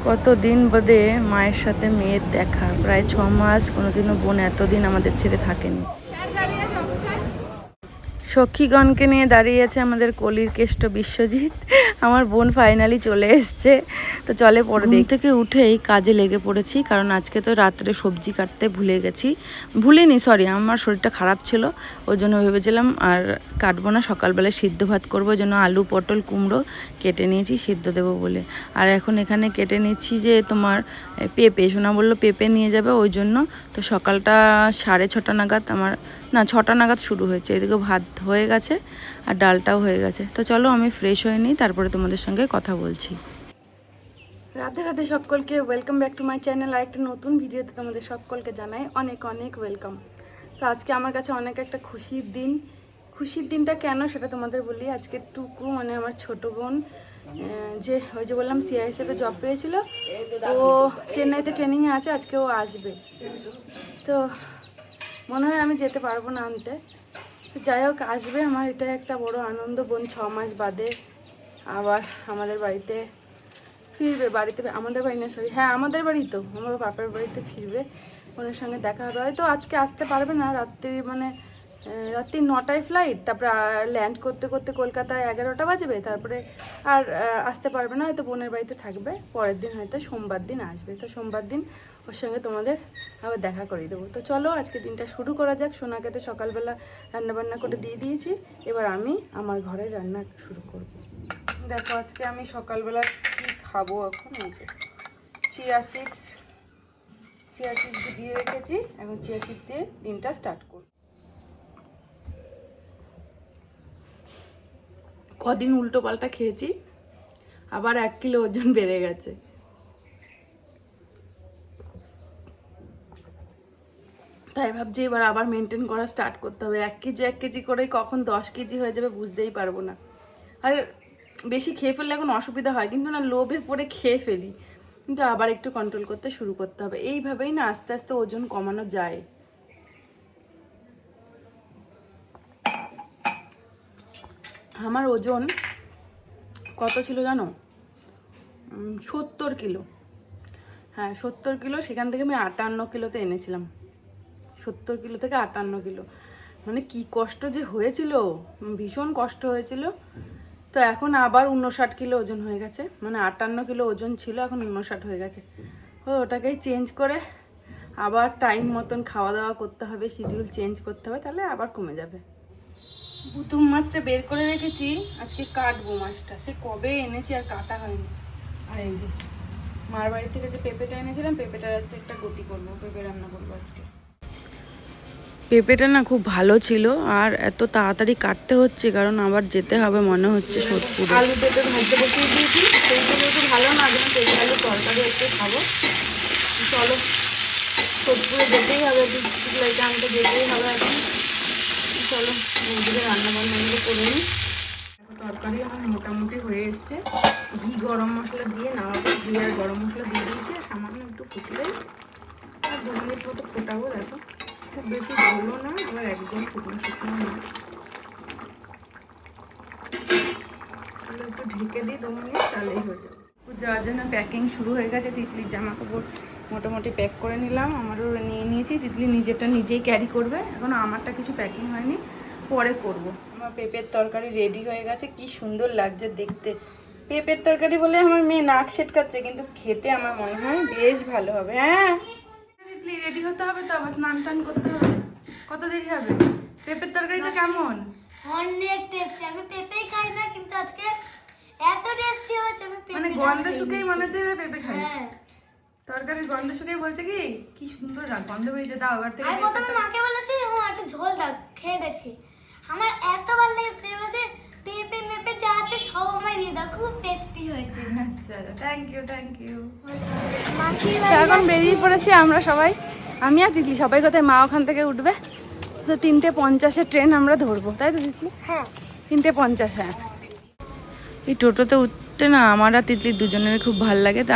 কতদিন বাদে মায়ের সাথে মেয়ের দেখা, প্রায় 6 মাস। কোনোদিনও বোন এতদিন আমাদের ছেড়ে থাকেনি। সখীগণকে নিয়ে দাঁড়িয়ে আছে আমাদের কলির কেষ্ট বিশ্বজিৎ। আমার বোন ফাইনালি চলে এসছে, তো চলে পরে দিক থেকে উঠেই কাজে লেগে পড়েছি, কারণ আজকে তো রাত্রে সবজি কাটতে ভুলিনি, সরি, আমার শরীরটা খারাপ ছিল, ওই জন্য ভেবেছিলাম আর কাটবো না, সকালবেলায় সিদ্ধ ভাত করবো, ওই জন্য আলু পটল কুমড়ো কেটে নিয়েছি সিদ্ধ দেবো বলে। আর এখন এখানে কেটে নিচ্ছি যে তোমার পেঁপে, সোনা বললো পেঁপে নিয়ে যাবে, ওই জন্য। তো সকালটা 6:30 নাগাদ না 6টা নাগাদ শুরু হয়েছে। এদিকে ভাত হয়ে গেছে আর ডালটাও হয়ে গেছে। তো চলো আমি ফ্রেশ হয়ে নিই, তারপরে তোমাদের সঙ্গে কথা বলছি। রাধে রাধে সকলকে, welcome back to my channel. আর একটা নতুন ভিডিওতে তোমাদের সকলকে জানাই অনেক অনেক ওয়েলকাম। তো আজকে আমার কাছে অনেক একটা খুশির দিন। খুশির দিনটা কেন সেটা তোমাদের বলি। আজকে টুকু মানে আমার ছোট বোন, যে ওই যে বললাম সিআই হিসেবে জব পেয়েছিল, ও চেন্নাইতে ট্রেনিংয়ে আছে, আজকে ও আসবে। তো মনে হয় আমি যেতে পারবো না আনতে, যাই হোক আসবে। আমার এটা একটা বড় আনন্দ, বোন 6 মাস বাদে আবার আমাদের বাড়িতে ফিরবে। আমাদের বাড়ি না, সরি, হ্যাঁ আমাদের বাড়ি, তো আমার বাপের বাড়িতে ফিরবে, বোনের সঙ্গে দেখা হবে। হয়তো আজকে আসতে পারবে না, রাত্রি 9টায় ফ্লাইট, তারপরে ল্যান্ড করতে করতে কলকাতায় 11টা বাজবে, তারপরে আর আসতে পারবে না, হয়তো বোনের বাড়িতে থাকবে। পরের দিন হয়তো সোমবার দিন আসবে, তো সোমবার দিন ওর সঙ্গে তোমাদের আবার দেখা করিয়ে দেবো। তো চলো আজকে দিনটা শুরু করা যাক। সোনাকে তো সকালবেলা রান্নাবান্না করে দিয়ে দিয়েছি, এবার আমি আমার ঘরে রান্না শুরু করব। দেখো আজকে আমি সকালবেলা কি খাবো, এখন এই যে চিয়া সিডস দিয়ে রেখেছি, এখন চিয়া সিডস দিয়ে দিনটা স্টার্ট করব। কদিন উল্টো পাল্টা খেয়েছি, আবার 1 কিলো ওজন বেড়ে গেছে। তাই ভাবছি এবার আবার মেনটেন করা স্টার্ট করতে হবে। 1 কেজি করেই কখন 10 কেজি হয়ে যাবে বুঝতেই পারবো না। আর বেশি খেয়ে ফেললে এখন অসুবিধা হয়, কিন্তু না লোভে পড়ে খেয়ে ফেলি, কিন্তু আবার একটু কন্ট্রোল করতে শুরু করতে হবে। এইভাবেই না আস্তে আস্তে ওজন কমানো যায়। আমার ওজন কত ছিল জানো? 70 কিলো। হ্যাঁ 70 কিলো, সেখান থেকে আমি 58 কিলোতে এনেছিলাম। 70 কিলো থেকে 58 কিলো, মানে কি কষ্ট যে হয়েছিল, ভীষণ কষ্ট হয়েছিল। তো এখন আবার 59 কিলো ওজন হয়ে গেছে, মানে 58 কিলো ওজন ছিল, এখন 59 হয়ে গেছে। ওটাকেই চেঞ্জ করে আবার টাইম মতন খাওয়া দাওয়া করতে হবে, শিডিউল চেঞ্জ করতে হবে, তাহলে আবার কমে যাবে। পুতুম মাছটা বের করে রেখেছি, আজকে কাটবো মাছটা, সে কবে এনেছি আর কাটা হয়নি। আর এই যে মার বাড়ি থেকে যে পেঁপেটা এনেছিলাম, পেঁপেটার আজকে একটা গতি করবো, পেঁপে রান্না করবো আজকে। পেঁপেটা না খুব ভালো ছিল, আর এত তাড়াতাড়ি কাটতে হচ্ছে কারণ আবার যেতে হবে মনে হচ্ছে সোদপুরে। আলু পেঁপের মধ্যে বসিয়ে দিয়েছি, সেইটা যেহেতু ভালো না, যেন পেঁপে আলু তরকারি একটু খাবো। চলো সোদপুরে যেতেই হবে, এটা আনতে যেতেই হবে এখন। চলো ওদিকে রান্নাবান্নাগুলো করে নিই। তরকারি আমার মোটামুটি হয়ে এসছে, ঘি গরম মশলা দিয়ে নামাবো, ঘি আর গরম মশলা দিয়ে দিয়েছি, সামান্য একটু ফুটলেই আর 2 মিনিট মতো ফোটাবো। দেখো খুব বেশি ঝোলও না, আবার একদম শুকনো শুকনো না, একটু ঢেকে দিই 2 মিনিট, তাহলেই হয়ে যাবে। যাওয়ার জন্য প্যাকিং শুরু হয়ে গেছে। তিতলির জামা কাপড় মোটামুটি প্যাক করে নিলাম, আমারও নিয়ে নিয়েছি। তিতলি নিজেরটা নিজেই ক্যারি করবে, এখন আমারটা কিছু প্যাকিং হয়নি, পরে করব। আমার পেঁপের তরকারি রেডি হয়ে গেছে, কি সুন্দর লাগছে দেখতে। পেঁপের তরকারি বলে আমার মেয়ে নাক সেটকাচ্ছে, কিন্তু খেতে আমার মনে হয় বেশ ভালো হবে। হ্যাঁ তিতলি রেডি হতে হবে, তো আবার স্নান টান করতে হবে, কত দেরি হবে? পেঁপের তরকারিটা কেমন? অনেক টেস্টি। আমি পেঁপেই খাই না, কিন্তু আজকে এত টেস্টি হয়েছে, আমি পেঁপে মানে গন্ধ শুকেই মনে হচ্ছে পেঁপে খাই। হ্যাঁ, তরকারির গন্ধ শুকেই বলছে কি সুন্দর গন্ধ বেরিয়েছে, দাও এবার থেকে। আমি প্রথমে মাকে বলেছি একটা ঝোল দাও, খেয়ে দেখি। আমার এত ভালো লেগেছে, বলেছে পেঁপে মেপে যা আছে সব আমায় দিয়ে দাও, খুব টেস্টি হয়েছে। আচ্ছা থ্যাংক ইউ। মাসির এখন বেরিয়ে পড়েছি আমরা সবাই, আমি আর তিতলি সবাই। কোথায়? মা ওখান থেকে উঠবে, তো 3:50 ট্রেন আমরা ধরবো, তাই তো তিতলি? হ্যাঁ 3:50। হ্যাঁ এই টোটোতে উঠতে না আমার আর তিতলির দুজনের খুব ভাল লাগে। তা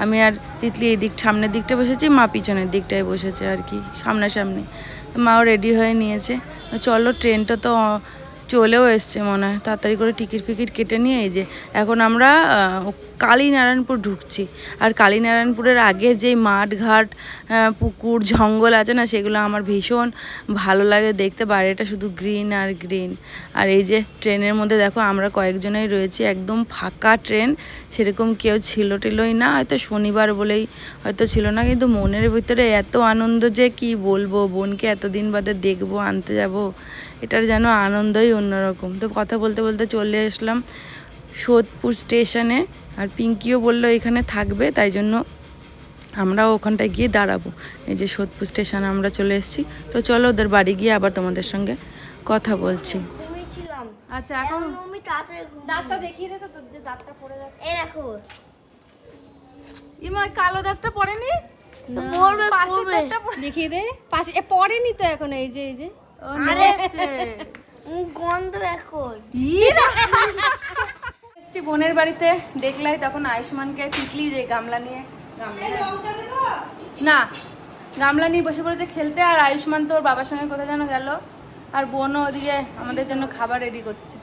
আমি আর তিতলি এই সামনের দিকটা বসেছি, মা পিছনের দিকটায় বসেছে আর কি, সামনাসামনি। মাও রেডি হয়ে নিয়েছে। চলো ট্রেনটা তো চলেও এসছে মনে হয়, তাড়াতাড়ি করে টিকিট ফিকিট কেটে নিয়ে এই যে এখন আমরা কালীনারায়ণপুর ঢুকছি। আর কালীনারায়ণপুরের আগে যে মাঠঘাট পুকুর জঙ্গল আছে না, সেগুলো আমার ভীষণ ভালো লাগে দেখতে। বাইরেটা শুধু গ্রিন আর গ্রিন। আর এই যে ট্রেনের মধ্যে দেখো আমরা কয়েকজনেই রয়েছি, একদম ফাঁকা ট্রেন, সেরকম কেউ টিলই না, হয়তো শনিবার বলেই হয়তো ছিল না, কিন্তু মনের ভিতরে এত আনন্দ যে কি বলবো। বোনকে এতদিন বাদে দেখবো, আনতে যাব, এটার যেন আনন্দই অন্যরকম। তো কথা বলতে বলতে চলে আসলাম সোদপুর স্টেশনে। আর পিঙ্কিও বললো এখানে থাকবে, তাই জন্য আমরাও ওখানটায় গিয়ে দাঁড়াবো। এই যে সোদপুর স্টেশনে আমরা চলে এসেছি। তো চলো ওদের বাড়ি গিয়ে আবার তোমাদের সঙ্গে কথা বলছি। আচ্ছা, এখন আমি তাড়াতাড়ি দাঁতটা দেখিয়ে দে তো, তোর যে দাঁতটা পড়ে যাচ্ছে। এই দেখো, ইমা কালো দাঁতটা পড়েনি, পড়বে পাশের পড়বে। দাঁতটা দেখিয়ে দে পাশে পড়েনি তো এখন, এই যে আরে গন্ধ এখন। এসছি বোনের বাড়িতে, দেখলাই তখন আয়ুষ্মানকে তিতলি যে গামলা নিয়ে না গামলা নিয়ে বসে পড়েছে খেলতে। আর আয়ুষ্মান তো ওর বাবার সঙ্গে কোথায় যেন গেল, আর বোনও ওদিকে আমাদের জন্য খাবার রেডি করছে।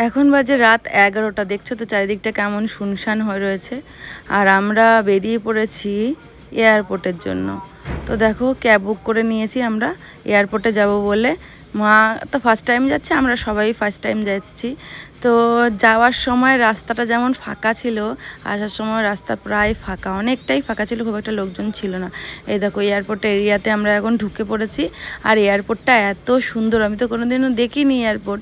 এখন বাজে রাত 11টা। দেখছো তো চারিদিকটা কেমন শুনশান হয়ে রয়েছে। আর আমরা বেরিয়ে পড়েছি এয়ারপোর্টের জন্য। তো দেখো ক্যাব বুক করে নিয়েছি আমরা এয়ারপোর্টে যাব বলে। মা তো ফার্স্ট টাইম যাচ্ছে, আমরা সবাই ফার্স্ট টাইম যাচ্ছি। তো যাওয়ার সময় রাস্তাটা যেমন ফাঁকা ছিল, আসার সময় রাস্তা প্রায় ফাঁকা, অনেকটাই ফাঁকা ছিল, খুব একটা লোকজন ছিল না। এই দেখো এয়ারপোর্ট এরিয়াতে আমরা এখন ঢুকে পড়েছি। আর এয়ারপোর্টটা এত সুন্দর, আমি তো কোনোদিনও দেখিনি এয়ারপোর্ট।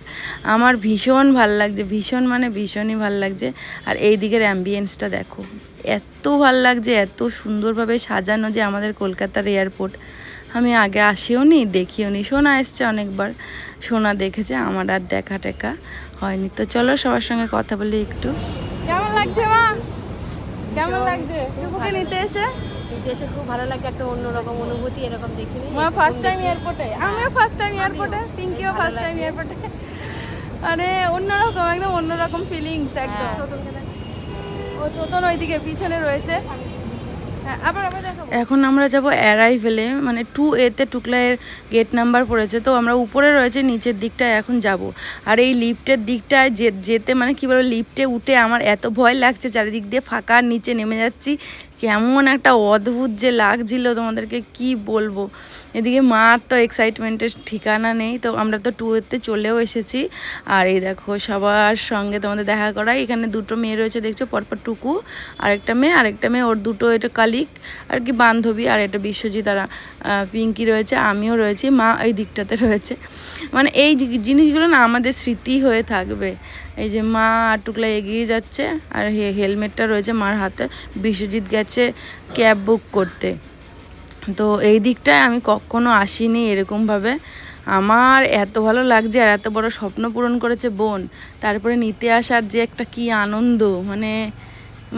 আমার ভীষণ ভাল লাগছে, ভীষণ মানে ভীষণই ভাল লাগছে। আর এই দিকের অ্যাম্বিয়েন্সটা দেখো, এত ভাল লাগছে, এত সুন্দরভাবে সাজানো যে আমাদের কলকাতার এয়ারপোর্ট। আমি আগে আসিও নি, দেখিও নি। সোনা এসছে অনেকবার, সোনা দেখেছে, আমার আর দেখা টেকা হয়নি। তো চলো সবার সঙ্গে কথা বলি একটু। কেমন লাগছে মা, কেমন লাগছে টুকুকে নিতে এসে? দেশে খুব ভালো লাগে, একটা অন্যরকম অনুভূতি, এরকম দেখিনি। মা ফার্স্ট টাইম এয়ারপোর্টে, আমিও ফার্স্ট টাইম এয়ারপোর্টে, পিঙ্কিও ফার্স্ট টাইম এয়ারপোর্টে। মানে অন্যরকম, একদম অন্যরকম ফিলিংস একদম। ও তোতন ওইদিকে পিছনে রয়েছে। এখন আমরা যাব অ্যারাইভেলে, মানে 2A-তে টুকলাইয়ের গেট নাম্বার পড়েছে। তো আমরা উপরে রয়েছে, নিচের দিকটায় এখন যাব। আর এই লিফটের দিকটায় যেতে মানে কী বলবো, লিফটে উঠে আমার এত ভয় লাগছে, চারিদিক দিয়ে ফাঁকা, নিচে নেমে যাচ্ছি, কেমন একটা অদ্ভুত যে লাগছিল তোমাদেরকে কি বলবো। এদিকে মার তো এক্সাইটমেন্টের ঠিকানা নেই। তো আমরা তো 2A-তে চলেও এসেছি। আর এই দেখো সবার সঙ্গে তোমাদের দেখা করাই, এখানে দুটো মেয়ে রয়েছে দেখছো পরপর, টুকু আরেকটা মেয়ে ওর দুটো, এটা কালিক আর কি বান্ধবী, আর এটা বিশ্বজিৎ, তারা পিঙ্কি রয়েছে, আমিও রয়েছি, মা এই দিকটাতে রয়েছে। মানে এই জিনিসগুলো না আমাদের স্মৃতি হয়ে থাকবে। এই যে মা আর টুকলা এগিয়ে যাচ্ছে, আর হেলমেটটা রয়েছে মার হাতে। বিশ্বজিৎ গেছে ক্যাব বুক করতে। তো এই দিকটায় আমি কখনো আসিনি এরকমভাবে। আমার এত ভালো লাগছে, আর এত বড় স্বপ্ন পূরণ করেছে বোন, তারপরে নিতে আসার যে একটা কি আনন্দ,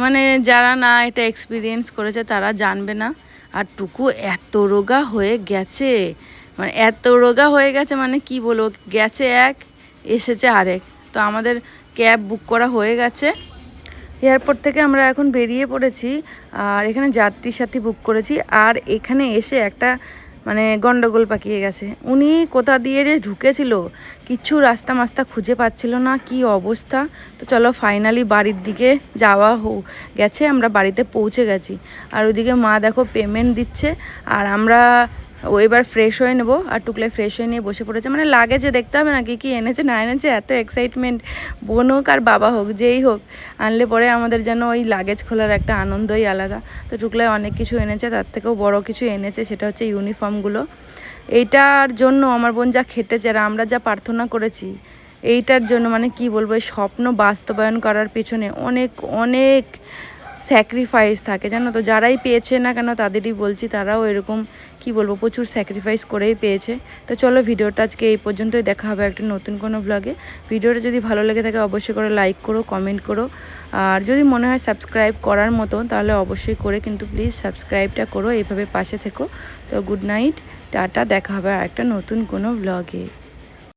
মানে যারা না এটা এক্সপিরিয়েন্স করেছে তারা জানবে না। আর টুকু এত রোগা হয়ে গেছে, মানে কি বলবো, গেছে এক এসেছে আরেক। তো আমাদের ক্যাব বুক করা হয়ে গেছে। এয়ারপোর্ট থেকে আমরা এখন বেরিয়ে পড়েছি। আর এখানে যাত্রী সাথী বুক করেছি। আর এখানে এসে একটা মানে গন্ডগোল পাকিয়ে গেছে। উনি কোথা দিয়ে যে ঢুকেছিল, কিছু রাস্তা মাস্তা খুঁজে পাচ্ছিল না, কি অবস্থা। তো চলো ফাইনালি বাড়ির দিকে যাওয়া গেছে, আমরা বাড়িতে পৌঁছে গেছি। আর ওইদিকে মা দেখো পেমেন্ট দিচ্ছে, আর আমরা এবার ফ্রেশ হয়ে নেবো। আর টুকলাই ফ্রেশ হয়ে নিয়ে বসে পড়েছে, মানে লাগেজে দেখতে হবে না কি এনেছে না এনেছে, এত এক্সাইটমেন্ট। বোন হোক আর বাবা হোক, যেই হোক, আনলে পরে আমাদের যেন ওই লাগেজ খোলার একটা আনন্দই আলাদা। তো টুকলাই অনেক কিছু এনেছে, তার থেকেও বড় কিছু এনেছে, সেটা হচ্ছে ইউনিফর্মগুলো। এইটার জন্য আমার বোন যা খেটেছে, আর আমরা যা প্রার্থনা করেছি এইটার জন্য, মানে কি বলবো, এই স্বপ্ন বাস্তবায়ন করার পিছনে অনেক অনেক স্যাক্রিফাইস থাকে, জানো তো। যারাই পেয়েছে না কেন তাদেরই বলছি, তারাও এরকম কি বলবো প্রচুর স্যাক্রিফাইস করেই পেয়েছে। তো চলো ভিডিওটা আজকে এই পর্যন্তই, দেখা হবে একটা নতুন কোনো ভ্লগে। ভিডিওটা যদি ভালো লেগে থাকে অবশ্যই করে লাইক করো, কমেন্ট করো। আর যদি মনে হয় সাবস্ক্রাইব করার মতো, তাহলে অবশ্যই করে কিন্তু প্লিজ সাবস্ক্রাইবটা করো, এইভাবে পাশে থেকো। তো গুড নাইট, টাটা, দেখা হবে আর একটা নতুন কোনো ভ্লগে।